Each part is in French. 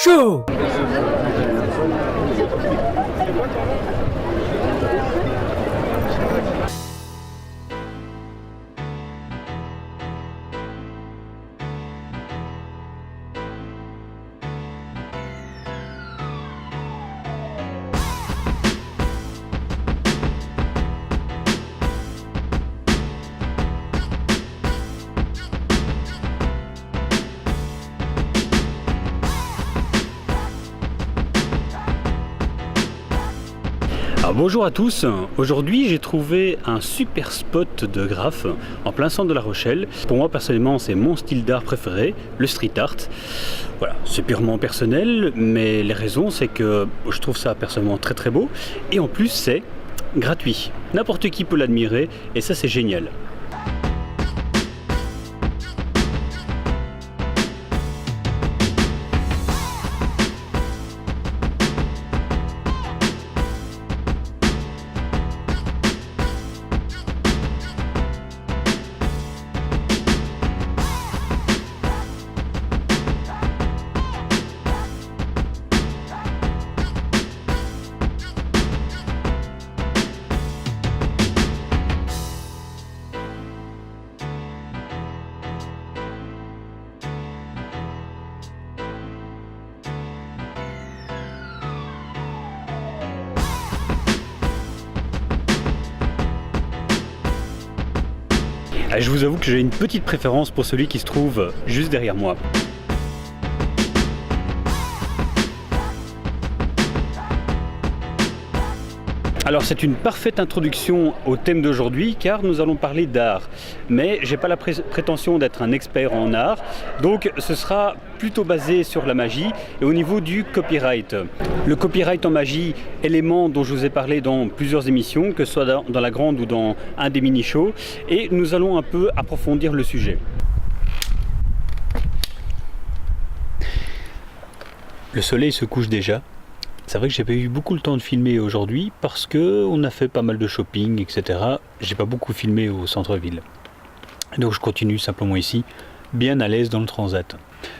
Show. Alors bonjour à tous, aujourd'hui j'ai trouvé un super spot de graphe en plein centre de La Rochelle. Pour moi personnellement c'est mon style d'art préféré, le street art. Voilà, c'est purement personnel, mais les raisons c'est que je trouve ça personnellement très très beau et en plus c'est gratuit. N'importe qui peut l'admirer et ça c'est génial. Je vous avoue que j'ai une petite préférence pour celui qui se trouve juste derrière moi. Alors c'est une parfaite introduction au thème d'aujourd'hui car nous allons parler d'art. Mais j'ai pas la prétention d'être un expert en art, donc ce sera plutôt basé sur la magie et au niveau du copyright. Le copyright en magie, élément dont je vous ai parlé dans plusieurs émissions, que ce soit dans la grande ou dans un des mini-shows, et nous allons un peu approfondir le sujet. Le soleil se couche déjà. C'est vrai que j'ai pas eu beaucoup le temps de filmer aujourd'hui parce que on a fait pas mal de shopping, etc. J'ai pas beaucoup filmé au centre-ville. Donc je continue simplement ici, bien à l'aise dans le transat.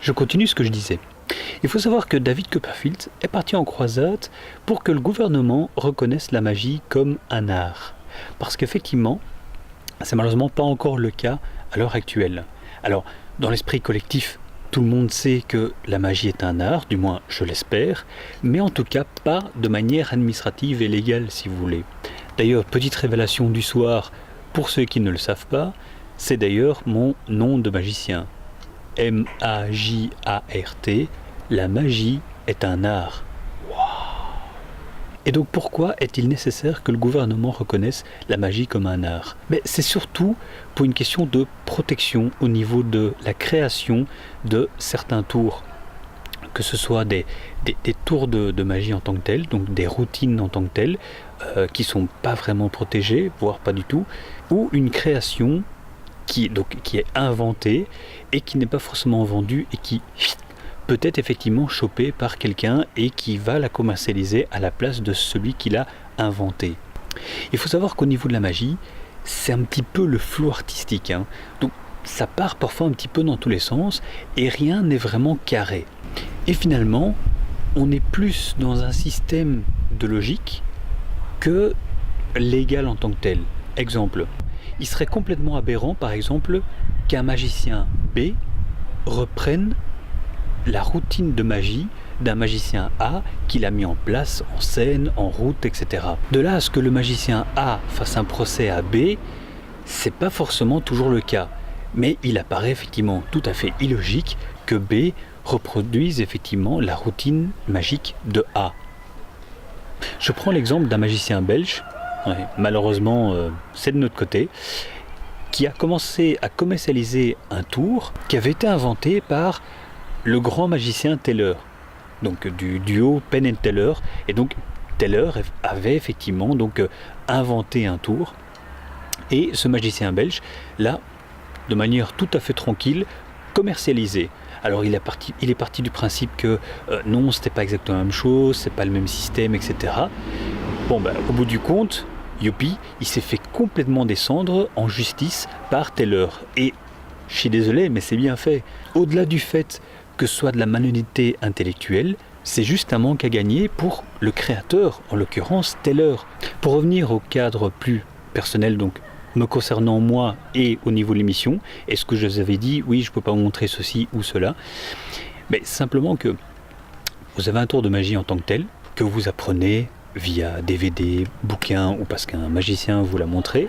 Je continue ce que je disais. Il faut savoir que David Copperfield est parti en croisade pour que le gouvernement reconnaisse la magie comme un art. Parce qu'effectivement, c'est malheureusement pas encore le cas à l'heure actuelle. Alors, dans l'esprit collectif, tout le monde sait que la magie est un art, du moins je l'espère, mais en tout cas pas de manière administrative et légale si vous voulez. D'ailleurs, petite révélation du soir, pour ceux qui ne le savent pas, c'est d'ailleurs mon nom de magicien. M-A-J-A-R-T, la magie est un art. Et donc pourquoi est-il nécessaire que le gouvernement reconnaisse la magie comme un art? Mais c'est surtout pour une question de protection au niveau de la création de certains tours. Que ce soit des tours de magie en tant que tels, donc des routines en tant que telles, qui ne sont pas vraiment protégées, voire pas du tout, ou une création qui est inventée et qui n'est pas forcément vendue et qui peut être effectivement chopé par quelqu'un et qui va la commercialiser à la place de celui qui l'a inventé. Il faut savoir qu'au niveau de la magie, c'est un petit peu le flou artistique, hein. Donc ça part parfois un petit peu dans tous les sens et rien n'est vraiment carré. Et finalement, on est plus dans un système de logique que légal en tant que tel. Exemple, il serait complètement aberrant par exemple qu'un magicien B reprenne la routine de magie d'un magicien A qu'il a mis en place, en scène, en route, etc. De là à ce que le magicien A fasse un procès à B, c'est pas forcément toujours le cas. Mais il apparaît effectivement tout à fait illogique que B reproduise effectivement la routine magique de A. Je prends l'exemple d'un magicien belge, malheureusement c'est de notre côté, qui a commencé à commercialiser un tour qui avait été inventé par le grand magicien Teller, donc du duo Penn & Teller, et donc Teller avait effectivement inventé un tour, et ce magicien belge l'a, de manière tout à fait tranquille, commercialisé. Alors il est parti du principe que non, c'était pas exactement la même chose, c'est pas le même système, etc. Bon, au bout du compte, youpi, il s'est fait complètement descendre en justice par Teller. Et je suis désolé, mais c'est bien fait. Au-delà du fait que ce soit de la malhonnêteté intellectuelle, c'est juste un manque à gagner pour le créateur, en l'occurrence Teller. Pour revenir au cadre plus personnel, donc me concernant moi et au niveau de l'émission, est-ce que je vous avais dit, oui, je ne peux pas vous montrer ceci ou cela, mais simplement que vous avez un tour de magie en tant que tel, que vous apprenez via DVD, bouquins ou parce qu'un magicien vous l'a montré.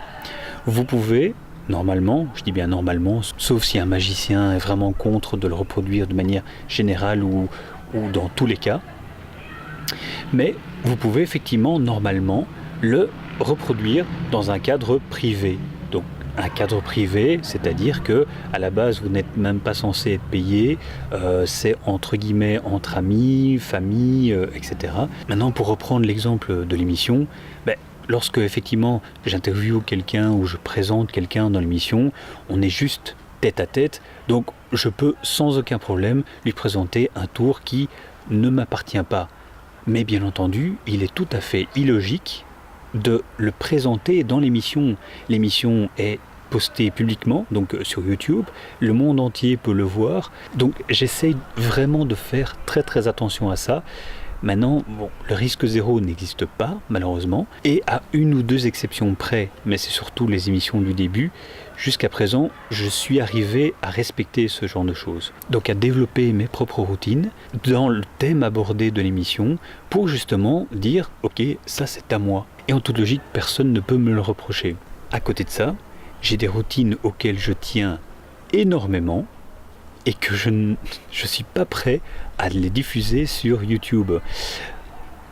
Vous pouvez, normalement, je dis bien normalement, sauf si un magicien est vraiment contre de le reproduire de manière générale ou dans tous les cas, mais vous pouvez effectivement, normalement, le reproduire dans un cadre privé. Donc un cadre privé, c'est-à-dire que à la base vous n'êtes même pas censé être payé, c'est entre guillemets entre amis, famille, etc. Maintenant, pour reprendre l'exemple de l'émission, lorsque effectivement j'interviewe quelqu'un ou je présente quelqu'un dans l'émission, on est juste tête à tête, donc je peux sans aucun problème lui présenter un tour qui ne m'appartient pas. Mais bien entendu, il est tout à fait illogique de le présenter dans l'émission. L'émission est postée publiquement, donc sur YouTube, le monde entier peut le voir, donc j'essaye vraiment de faire très très attention à ça. Maintenant, bon, le risque zéro n'existe pas, malheureusement, et à une ou deux exceptions près, mais c'est surtout les émissions du début, jusqu'à présent, je suis arrivé à respecter ce genre de choses. Donc à développer mes propres routines dans le thème abordé de l'émission, pour justement dire, ok, ça c'est à moi. Et en toute logique, personne ne peut me le reprocher. À côté de ça, j'ai des routines auxquelles je tiens énormément, et que je ne suis pas prêt à les diffuser sur YouTube.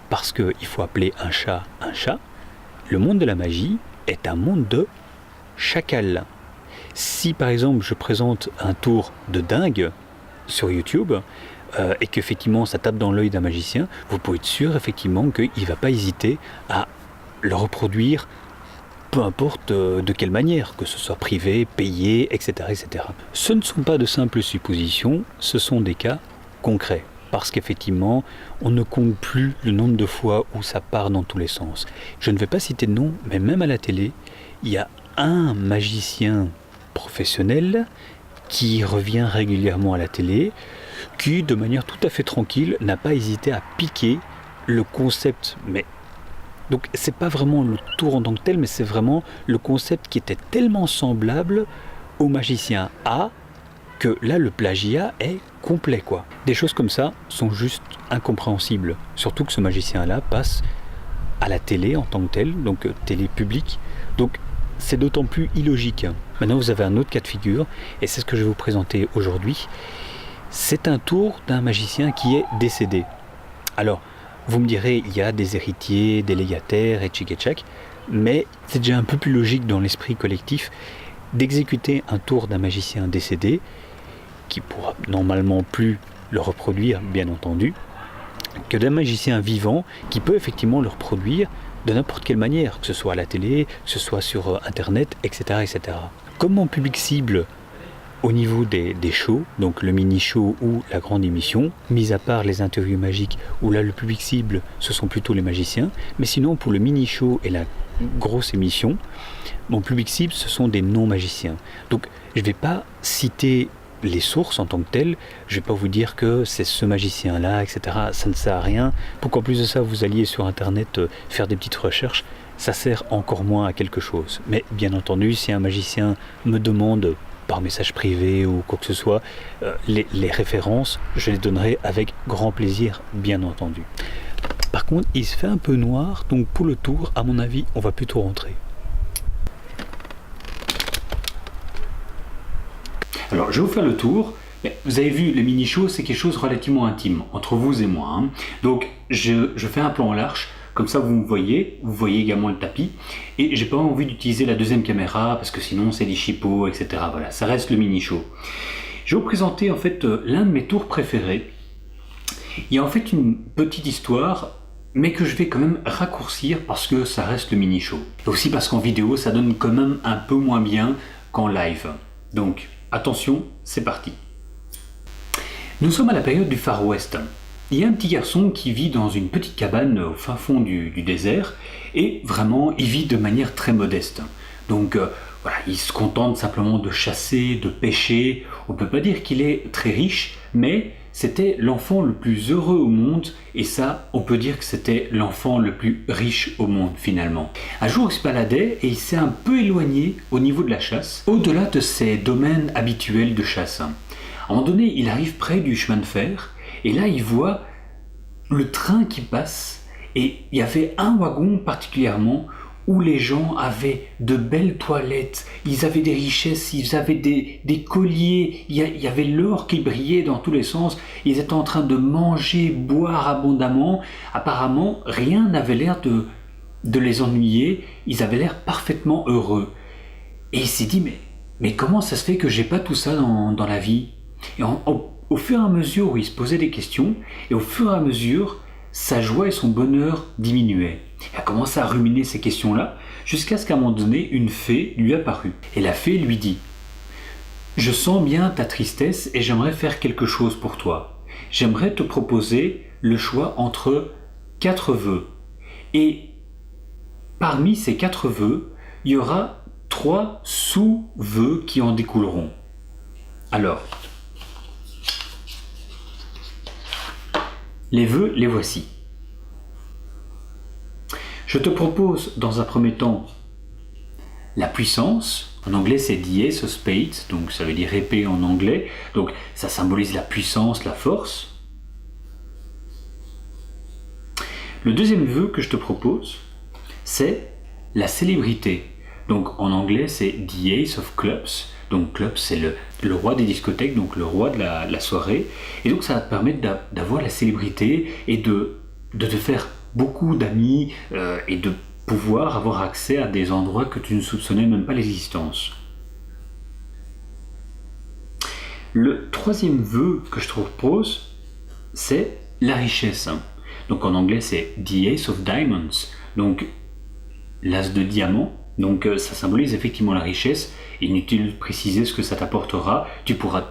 Parce qu'il faut appeler un chat un chat. Le monde de la magie est un monde de chacal. Si par exemple je présente un tour de dingue sur YouTube, et qu'effectivement ça tape dans l'œil d'un magicien, vous pouvez être sûr effectivement qu'il ne va pas hésiter à le reproduire, peu importe de quelle manière, que ce soit privé, payé, etc., etc. Ce ne sont pas de simples suppositions, ce sont des cas concrets. Parce qu'effectivement, on ne compte plus le nombre de fois où ça part dans tous les sens. Je ne vais pas citer de nom, mais même à la télé, il y a un magicien professionnel qui revient régulièrement à la télé, qui, de manière tout à fait tranquille, n'a pas hésité à piquer le concept, mais donc c'est pas vraiment le tour en tant que tel, mais c'est vraiment le concept qui était tellement semblable au magicien A que là le plagiat est complet quoi. Des choses comme ça sont juste incompréhensibles. Surtout que ce magicien-là passe à la télé en tant que tel, donc télé publique. Donc c'est d'autant plus illogique. Maintenant vous avez un autre cas de figure, et c'est ce que je vais vous présenter aujourd'hui. C'est un tour d'un magicien qui est décédé. Alors, vous me direz, il y a des héritiers, des légataires et tchic et tchac, mais c'est déjà un peu plus logique dans l'esprit collectif d'exécuter un tour d'un magicien décédé, qui pourra normalement plus le reproduire, bien entendu, que d'un magicien vivant qui peut effectivement le reproduire de n'importe quelle manière, que ce soit à la télé, que ce soit sur Internet, etc., etc. Comme mon public cible au niveau des shows, donc le mini-show ou la grande émission, mis à part les interviews magiques, où là le public cible, ce sont plutôt les magiciens, mais sinon pour le mini-show et la grosse émission, mon public cible, ce sont des non-magiciens. Donc je ne vais pas citer les sources en tant que telles, je ne vais pas vous dire que c'est ce magicien-là, etc. Ça ne sert à rien. Pour qu'en plus de ça, vous alliez sur Internet faire des petites recherches, ça sert encore moins à quelque chose. Mais bien entendu, si un magicien me demande par message privé ou quoi que ce soit, les références, je les donnerai avec grand plaisir, bien entendu. Par contre, il se fait un peu noir, donc pour le tour, à mon avis, on va plutôt rentrer. Alors, je vais vous faire le tour. Vous avez vu, le mini-show, c'est quelque chose de relativement intime, entre vous et moi. Hein. Donc, je fais un plan en large. Comme ça, vous voyez également le tapis. Et j'ai pas envie d'utiliser la deuxième caméra parce que sinon c'est des chipots, etc. Voilà, ça reste le mini-show. Je vais vous présenter en fait l'un de mes tours préférés. Il y a en fait une petite histoire, mais que je vais quand même raccourcir parce que ça reste le mini-show. Aussi parce qu'en vidéo, ça donne quand même un peu moins bien qu'en live. Donc, attention, c'est parti. Nous sommes à la période du Far West. Il y a un petit garçon qui vit dans une petite cabane au fin fond du désert et vraiment il vit de manière très modeste. Donc voilà, il se contente simplement de chasser, de pêcher. On ne peut pas dire qu'il est très riche, mais c'était l'enfant le plus heureux au monde, et ça, on peut dire que c'était l'enfant le plus riche au monde finalement. Un jour, il se baladait et il s'est un peu éloigné au niveau de la chasse, au-delà de ses domaines habituels de chasse. À un moment donné, il arrive près du chemin de fer, et là, il voit le train qui passe, et il y avait un wagon particulièrement où les gens avaient de belles toilettes, ils avaient des richesses, ils avaient des colliers, il y avait l'or qui brillait dans tous les sens, ils étaient en train de manger, boire abondamment. Apparemment, rien n'avait l'air de les ennuyer, ils avaient l'air parfaitement heureux. Et il s'est dit, mais comment ça se fait que j'ai pas tout ça dans la vie? Et au fur et à mesure où il se posait des questions, et au fur et à mesure, sa joie et son bonheur diminuaient. Il a commencé à ruminer ces questions-là, jusqu'à ce qu'à un moment donné, une fée lui apparut. Et la fée lui dit « Je sens bien ta tristesse et j'aimerais faire quelque chose pour toi. J'aimerais te proposer le choix entre 4 vœux. Et parmi ces 4 vœux, il y aura 3 sous-vœux qui en découleront. Alors, les vœux, les voici. Je te propose dans un premier temps la puissance. En anglais, c'est the Ace of Spades, donc ça veut dire épée en anglais. Donc ça symbolise la puissance, la force. Le deuxième vœu que je te propose, c'est la célébrité. Donc en anglais, c'est the Ace of Clubs. Donc club, c'est le roi des discothèques, donc le roi de la soirée. Et donc ça va te permettre d'avoir la célébrité et de te faire beaucoup d'amis et de pouvoir avoir accès à des endroits que tu ne soupçonnais même pas l'existence. Le troisième vœu que je te propose, c'est la richesse. Donc en anglais, c'est the Ace of Diamonds, donc l'as de diamant. Donc ça symbolise effectivement la richesse. Inutile de préciser ce que ça t'apportera. Tu pourras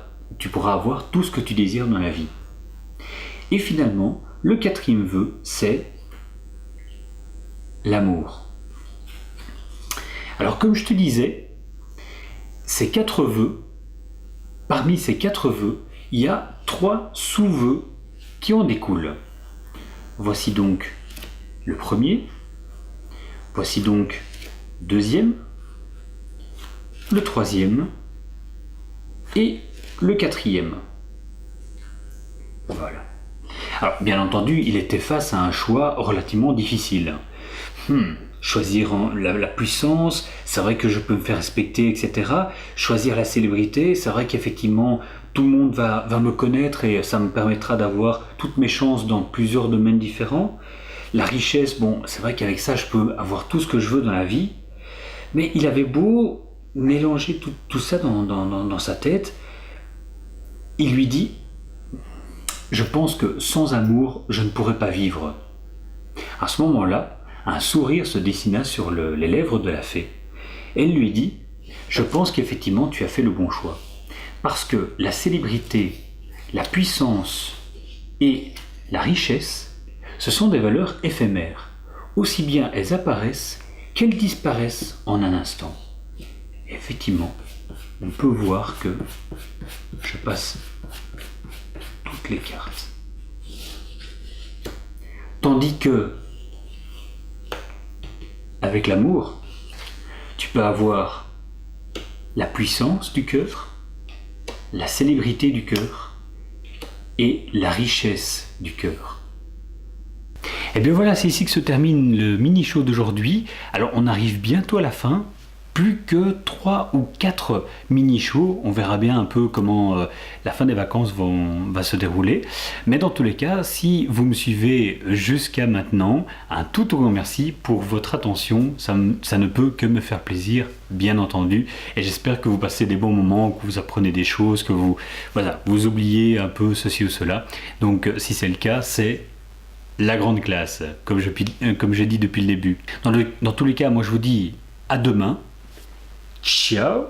avoir tout ce que tu désires dans la vie. Et finalement, le quatrième vœu, c'est l'amour. Alors comme je te disais, ces 4 vœux, parmi ces 4 vœux, il y a 3 sous-vœux qui en découlent. Voici donc le premier, voici donc le deuxième, le troisième et le quatrième. Voilà. Alors bien entendu, il était face à un choix relativement difficile. Choisir la puissance, c'est vrai que je peux me faire respecter, etc. Choisir la célébrité, c'est vrai qu'effectivement tout le monde va me connaître et ça me permettra d'avoir toutes mes chances dans plusieurs domaines différents. La richesse, bon, c'est vrai qu'avec ça je peux avoir tout ce que je veux dans la vie, mais il avait beau mélanger tout ça dans sa tête, il lui dit « Je pense que sans amour, je ne pourrais pas vivre. » À ce moment-là, un sourire se dessina sur les lèvres de la fée. Elle lui dit « Je pense qu'effectivement tu as fait le bon choix. Parce que la célébrité, la puissance et la richesse, ce sont des valeurs éphémères. Aussi bien elles apparaissent qu'elles disparaissent en un instant. » Et effectivement, on peut voir que je passe toutes les cartes. Tandis que avec l'amour, tu peux avoir la puissance du cœur, la célébrité du cœur et la richesse du cœur. Et bien voilà, c'est ici que se termine le mini-show d'aujourd'hui. Alors on arrive bientôt à la fin. Plus que 3 ou 4 mini-shows, on verra bien un peu comment la fin des vacances va se dérouler. Mais dans tous les cas, si vous me suivez jusqu'à maintenant, un tout grand merci pour votre attention. Ça ne peut que me faire plaisir, bien entendu. Et j'espère que vous passez des bons moments, que vous apprenez des choses, que vous oubliez un peu ceci ou cela. Donc si c'est le cas, c'est la grande classe, comme j'ai dit depuis le début. Dans tous les cas, moi je vous dis à demain. Ciao!